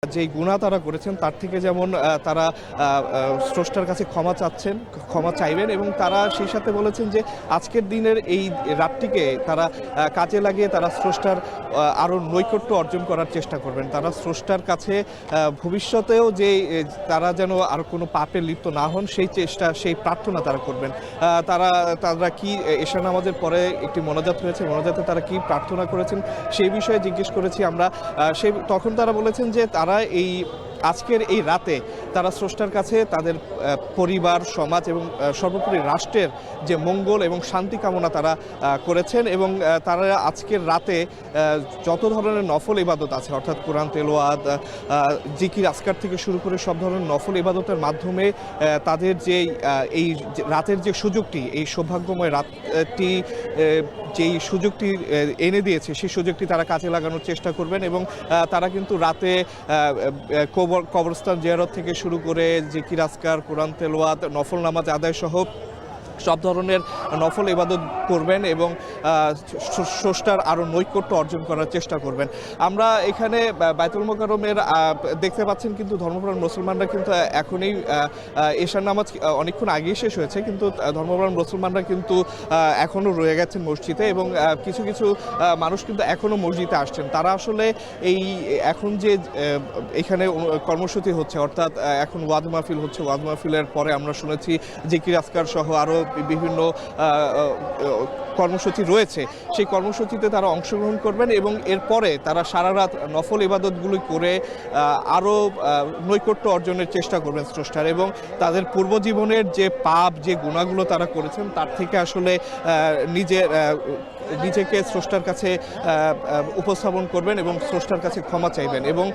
যেই গুনাহ তারা করেছেন তার থেকে যেমন তারা স্রষ্টার কাছে ক্ষমা চাইবেন এবং তারা সেই সাথে বলেছেন যে আজকের দিনের এই রাতটিকে তারা কাজে লাগিয়ে তারা স্রষ্টার আরও নৈকট্য অর্জন করার চেষ্টা করবেন। তারা স্রষ্টার কাছে ভবিষ্যতেও যে তারা যেন আর কোনো পাপে লিপ্ত না হন সেই প্রার্থনা তারা করবেন। তারা কি এশা নামাজের পরে একটি মোনাজাত হয়েছে, মোনাজাতে তারা কি প্রার্থনা করেছেন সেই বিষয়ে জিজ্ঞেস করেছি আমরা। তখন তারা বলেছেন যে তারা আজকের এই রাতে তারা স্রষ্টার কাছে তাদের পরিবার, সমাজ এবং সর্বোপরি রাষ্ট্রের যে মঙ্গল এবং শান্তি কামনা তারা করেছেন এবং তারা আজকের রাতে যত ধরনের নফল ইবাদত আছে অর্থাৎ কোরআন তেলাওয়াত, জিকির আজকার থেকে শুরু করে সব ধরনের নফল ইবাদতের মাধ্যমে তাদের যে এই রাতের যে সুযোগটি, এই সৌভাগ্যময় রাতটি যেই সুযোগটি এনে দিয়েছে সেই সুযোগটি তারা কাজে লাগানোর চেষ্টা করবেন এবং তারা কিন্তু রাতে কবরস্থান জিয়ারত থেকে শুরু করে জিকির আজকার, কোরআন তেলাওয়াত, নফল নামাজ আদায় সহ সব ধরনের নফল ইবাদত করবেন এবং স্রষ্টার আরও নৈকট্য অর্জন করার চেষ্টা করবেন। আমরা এখানে বাইতুল মোকাররমের দেখতে পাচ্ছেন কিন্তু ধর্মপ্রাণ মুসলমানরা কিন্তু এখনই এশার নামাজ অনেকক্ষণ আগেই শেষ হয়েছে, কিন্তু ধর্মপ্রাণ মুসলমানরা কিন্তু এখনও রয়ে গেছেন মসজিদে এবং কিছু কিছু মানুষ কিন্তু এখনও মসজিদে আসছেন। তারা আসলে এখন যে এখানে কর্মসূচি হচ্ছে অর্থাৎ এখন ওয়াজ মাহফিল হচ্ছে, ওয়াজ মাহফিলের পরে আমরা শুনেছি জিকির আজকার সহ আরও বিভিন্ন কর্মসূচি রয়েছে, সেই কর্মসূচিতে তারা অংশগ্রহণ করবেন এবং এরপরে তারা সারা রাত নফল ইবাদতগুলি করে আরও নৈকট্য অর্জনের চেষ্টা করবেন স্রষ্টার এবং তাদের পূর্বজীবনের যে পাপ, যে গুনাহগুলো তারা করেছেন তার থেকে আসলে নিজেকে স্রষ্টার কাছে উপস্থাপন করবেন এবং স্রষ্টার কাছে ক্ষমা চাইবেন এবং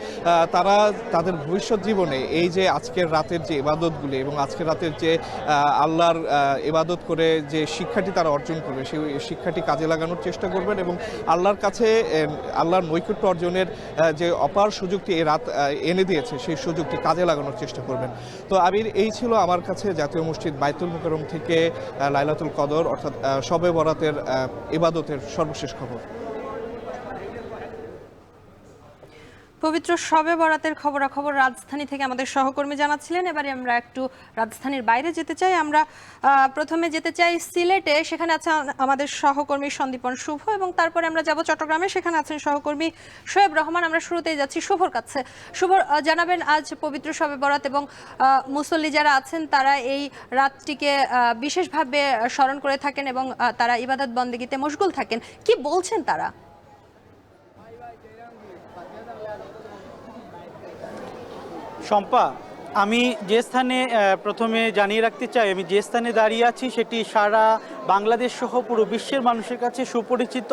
তারা তাদের ভবিষ্যৎ জীবনে এই যে আজকের রাতের যে ইবাদতগুলি এবং আজকের রাতের যে আল্লাহর ইবাদত করে যে শিক্ষাটি তারা অর্জন করবে সেই শিক্ষাটি কাজে লাগানোর চেষ্টা করবেন এবং আল্লাহর কাছে আল্লাহর নৈকট্য অর্জনের যে অপার সুযোগটি এই রাত এনে দিয়েছে সেই সুযোগটি কাজে লাগানোর চেষ্টা করবেন। তো আবির, এই ছিল আমার কাছে জাতীয় মসজিদ বাইতুল মোকাররম থেকে লাইলাতুল কদর অর্থাৎ শবে বরাতের ইবাদতের সর্বশেষ খবর। পবিত্র শবে বরাতের খবরাখবর রাজধানী থেকে আমাদের সহকর্মী জানাচ্ছিলেন। এবারে আমরা একটু রাজধানীর বাইরে যেতে চাই। আমরা প্রথমে যেতে চাই সিলেটে, সেখানে আছে আমাদের সহকর্মী সন্দীপন শুভ এবং তারপরে আমরা যাব চট্টগ্রামে, সেখানে আছেন সহকর্মী শোয়েব রহমান। আমরা শুরুতেই যাচ্ছি শুভর কাছে। শুভ, জানাবেন আজ পবিত্র শবে বরাত এবং মুসল্লি যারা আছেন তারা এই রাতটিকে বিশেষভাবে স্মরণ করে থাকেন এবং তারা ইবাদত বন্দেগীতে মশগুল থাকেন, কি বলছেন তারা? শম্পা, আমি যে স্থানে প্রথমে জানিয়ে রাখতে চাই, আমি যে স্থানে দাঁড়িয়ে আছি সেটি সারা বাংলাদেশ সহ পুরো বিশ্বের মানুষের কাছে সুপরিচিত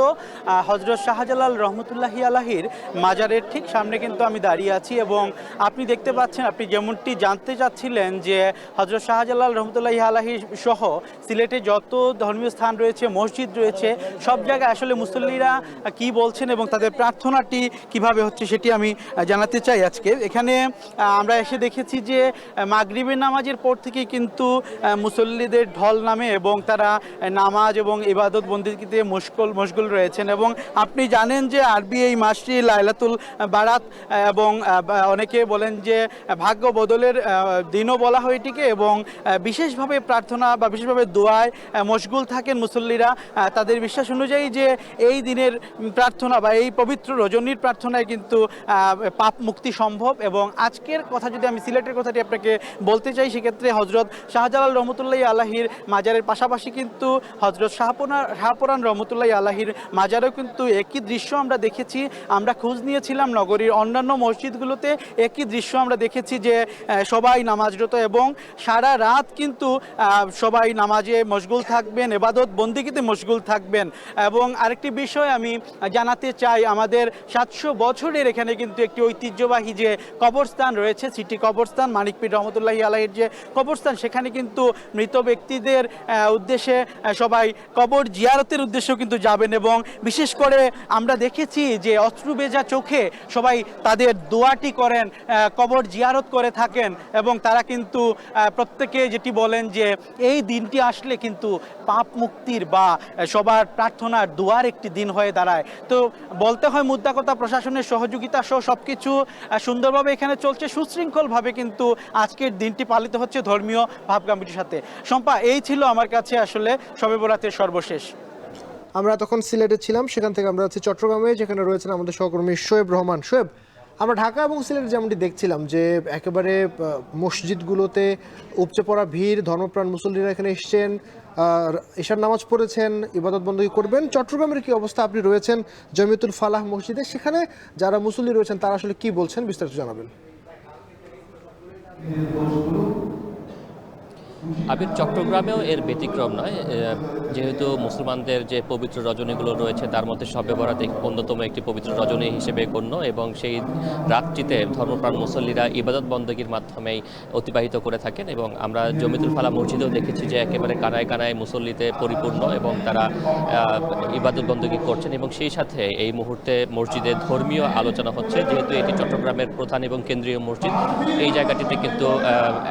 হজরত শাহজালাল রহমতুল্লাহি আলাহির মাজারের ঠিক সামনে কিন্তু আমি দাঁড়িয়ে আছি এবং আপনি দেখতে পাচ্ছেন, আপনি যেমনটি জানতে চাচ্ছিলেন যে হজরত শাহজালাল রহমতুল্লাহি আলাহি সহ সিলেটে যত ধর্মীয় স্থান রয়েছে, মসজিদ রয়েছে, সব জায়গায় আসলে মুসল্লিরা কি বলছেন এবং তাদের প্রার্থনাটি কিভাবে হচ্ছে সেটি আমি জানাতে চাই। আজকে এখানে আমরা এসে দেখেছি যে মাগরিবের নামাজের পর থেকে কিন্তু মুসল্লিদের ঢল নামে এবং তারা নামাজ এবং ইবাদত বন্দেগীতে মশগুল রয়েছেন এবং আপনি জানেন যে আরবি এই মাসটি লাইলাতুল বারাত এবং অনেকে বলেন যে ভাগ্য বদলের দিনও বলা হয় এটিকে এবং বিশেষভাবে প্রার্থনা বা বিশেষভাবে দোয়ায় মশগুল থাকেন মুসল্লিরা। তাদের বিশ্বাস অনুযায়ী যে এই দিনের প্রার্থনা বা এই পবিত্র রজনীর প্রার্থনায় কিন্তু পাপ মুক্তি সম্ভব এবং আজকের কথা যদি আমি সিলেটের কথাটি আপনাকে বলতে চাই, সেক্ষেত্রে হজরত শাহজালাল রহমতুল্লাহি আলাহির মাজারের পাশাপাশি কিন্তু হজরত শাহপরান রহমতুল্লাহি আলাহির মাজারেও কিন্তু একই দৃশ্য আমরা দেখেছি। আমরা খোঁজ নিয়েছিলাম নগরীর অন্যান্য মসজিদগুলোতে, একই দৃশ্য আমরা দেখেছি যে সবাই নামাজরত এবং সারা রাত কিন্তু সবাই নামাজে মশগুল থাকবেন, ইবাদত বন্দেগীতে মশগুল থাকবেন। এবং আরেকটি বিষয় আমি জানাতে চাই, আমাদের 700 বছরের এখানে কিন্তু একটি ঐতিহ্যবাহী যে কবরস্থান রয়েছে, সিটি কবরস্থান, মানিক পীর রহমতুল্লাহি আলাহির যে কবরস্থান, সেখানে কিন্তু মৃত ব্যক্তিদের উদ্দেশ্যে সবাই কবর জিয়ারতের উদ্দেশ্যেও কিন্তু যাবেন এবং বিশেষ করে আমরা দেখেছি যে অশ্রুবেজা চোখে সবাই তাদের দোয়াটি করেন, কবর জিয়ারত করে থাকেন এবং তারা কিন্তু প্রত্যেকে যেটি বলেন যে এই দিনটি আসলে কিন্তু পাপ মুক্তির বা সবার প্রার্থনার দোয়ার একটি দিন হয়ে দাঁড়ায়। তো বলতে হয় মুদ্রা কথা প্রশাসনের সহযোগিতা সহ সবকিছু সুন্দরভাবে এখানে চলছে, সুশৃঙ্খলভাবে কিন্তু আজকের দিনটি পালিত হচ্ছে ধর্মীয় ভাবগাম্ভীর্যের সাথে। শম্পা, এই ছিল আমার কাছে আসলে শবে বরাতের সর্বশেষ। আমরা তখন সিলেটে ছিলাম, সেখান থেকে আমরা আছি চট্টগ্রামে, যেখানে রয়েছেন আমাদের সহকর্মী শোয়েব রহমান। শোয়েব, আমরা ঢাকা এবং সিলেটে যেমনটি দেখছিলাম যে একেবারে মসজিদগুলোতে উপচে পড়া ভিড়, ধর্মপ্রাণ মুসল্লিরা এখানে এসছেন, ঈশার নামাজ পড়েছেন, ইবাদত বন্দী করবেন। চট্টগ্রামের কি অবস্থা? আপনি রয়েছেন জমিয়তুল ফালাহ মসজিদে, সেখানে যারা মুসল্লি রয়েছেন তারা আসলে কি বলছেন, বিস্তারিত জানাবেন। আবির, চট্টগ্রামেও এর ব্যতিক্রম নয়। যেহেতু মুসলমানদের যে পবিত্র রজনীগুলো রয়েছে তার মধ্যে শবে বরাত অন্যতম একটি পবিত্র রজনী হিসেবে গণ্য এবং সেই রাতটিতে ধর্মপ্রাণ মুসল্লিরা ইবাদত বন্দগীর মাধ্যমেই অতিবাহিত করে থাকেন এবং আমরা জমিতুল ফালা মসজিদেও দেখেছি যে একেবারে কানায় কানায় মুসল্লিতে পরিপূর্ণ এবং তারা ইবাদত বন্দগী করছেন এবং সেই সাথে এই মুহূর্তে মসজিদে ধর্মীয় আলোচনা হচ্ছে। যেহেতু এটি চট্টগ্রামের প্রধান এবং কেন্দ্রীয় মসজিদ, এই জায়গাটিতে কিন্তু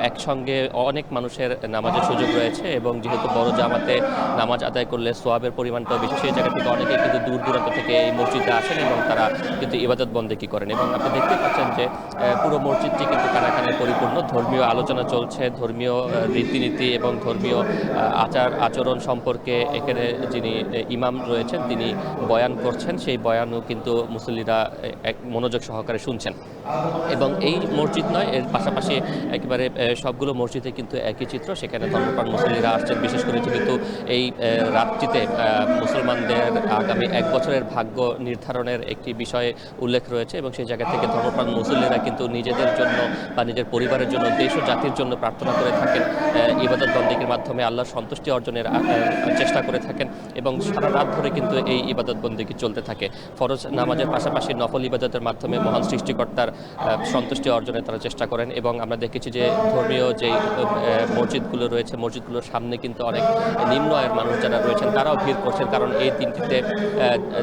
একসঙ্গে অনেক মানুষের নামাজের সুযোগ রয়েছে এবং যেহেতু বড় জামাতে নামাজ আদায় করলে সোয়াবের পরিমাণটাও বেশি, সেই জায়গা থেকে অনেকেই কিন্তু দূর দূরান্ত থেকে এই মসজিদে আসেন এবং তারা কিন্তু ইবাদত বন্দেগী করেন এবং আপনি দেখতে পাচ্ছেন যে পুরো মসজিদটি কিন্তু কানায় কানায় পরিপূর্ণ। ধর্মীয় আলোচনা চলছে, ধর্মীয় রীতিনীতি এবং ধর্মীয় আচরণ সম্পর্কে এখানে যিনি ইমাম রয়েছেন তিনি বয়ান করছেন, সেই বয়ানও কিন্তু মুসল্লিরা এক মনোযোগ সহকারে শুনছেন। এবং এই মসজিদ নয়, এর পাশাপাশি একেবারে সবগুলো মসজিদে কিন্তু একই চিত্র, সেখানে ধর্মপ্রাণ মুসল্লিরা আসছেন। বিশেষ করে যেহেতু এই রাতটিতে মুসলমানদের আগামী এক বছরের ভাগ্য নির্ধারণের একটি বিষয়ে উল্লেখ রয়েছে এবং সেই জায়গা থেকে ধর্মপ্রাণ মুসল্লিরা কিন্তু নিজেদের জন্য বা নিজের পরিবারের জন্য, দেশ ও জাতির জন্য প্রার্থনা করে থাকেন, ইবাদত বন্দেগীর মাধ্যমে আল্লাহর সন্তুষ্টি অর্জনের চেষ্টা করে থাকেন এবং সারা রাত ধরে কিন্তু এই ইবাদত বন্দেগী চলতে থাকে। ফরজ নামাজের পাশাপাশি নফল ইবাদতের মাধ্যমে মহান সৃষ্টিকর্তার সন্তুষ্টি অর্জনের তারা চেষ্টা করেন এবং আমরা দেখেছি যে ধর্মীয় যেই মসজিদগুলো রয়েছে, মসজিদগুলোর সামনে কিন্তু অনেক নিম্ন আয়ের মানুষ যারা রয়েছেন তারাও ভিড় করছেন, কারণ এই দিনটিতে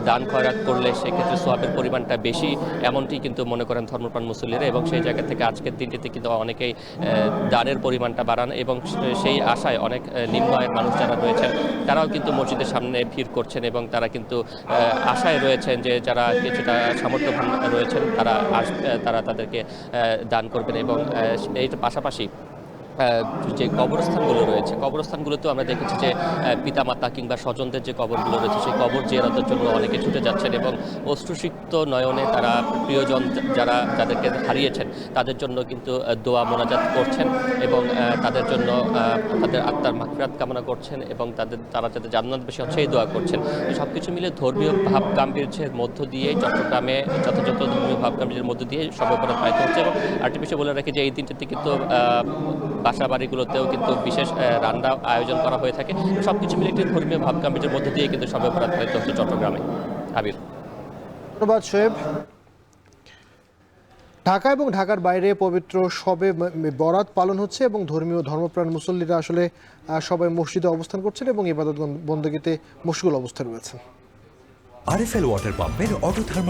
দান খয়রাত করলে সেক্ষেত্রে সোয়াবের পরিমাণটা বেশি, এমনটি কিন্তু মনে করেন ধর্মপ্রাণ মুসল্লিরা এবং সেই জায়গা থেকে আজকের দিনটিতে কিন্তু অনেকেই দানের পরিমাণটা বাড়ান এবং সেই আশায় অনেক নিম্ন আয়ের মানুষ যারা রয়েছেন তারাও কিন্তু মসজিদের সামনে ভিড় করছেন এবং তারা কিন্তু আশায় রয়েছেন যে যারা কিছুটা সামর্থ্যবান রয়েছেন তারা তাদেরকে দান করবেন এবং এর পাশাপাশি যে কবরস্থানগুলো রয়েছে, কবরস্থানগুলোতেও আমরা দেখেছি যে পিতামাতা কিংবা স্বজনদের যে কবরগুলো রয়েছে সেই কবর জিয়ারতের জন্য অনেকে ছুটে যাচ্ছেন এবং অশ্রুসিক্ত নয়নে তারা প্রিয়জন যাদেরকে হারিয়েছেন তাদের জন্য কিন্তু দোয়া মোনাজাত করছেন এবং তাদের জন্য তাদের আত্মার মাগফিরাত কামনা করছেন এবং তারা যাতে জান্নাত বেশি হচ্ছে এই দোয়া করছেন। সব কিছু মিলে ধর্মীয় ভাব গাম্ভীর্যের মধ্য দিয়ে চট্টগ্রামে যথাযথ ধর্মীয় ভাব গাম্ভীর্যের মধ্য দিয়ে শবে বরাত পালিত হচ্ছে এবং আরেকটি বিষয় বলে রাখি যে এই দিনটিতে কিন্তু বাসা বাড়িগুলোতেও কিন্তু বিশেষ রান্না আয়োজন করা হয়ে থাকে। সব কিছু মিলে একটি ধর্মীয় ভাব গাম্ভীর্যের মধ্যে দিয়ে কিন্তু শবে বরাত পালিত হচ্ছে চট্টগ্রামে। আবির, ধন্যবাদ শোয়েব। ঢাকা এবং ঢাকার বাইরে পবিত্র শবে বরাত পালন হচ্ছে এবং ধর্মপ্রাণ মুসল্লিরা আসলে সবাই মসজিদে অবস্থান করছেন এবং ইবাদত বন্দেগীতে মশগুল অবস্থায় রয়েছেন। আরএফএল ওয়াটার পাম্পের অটো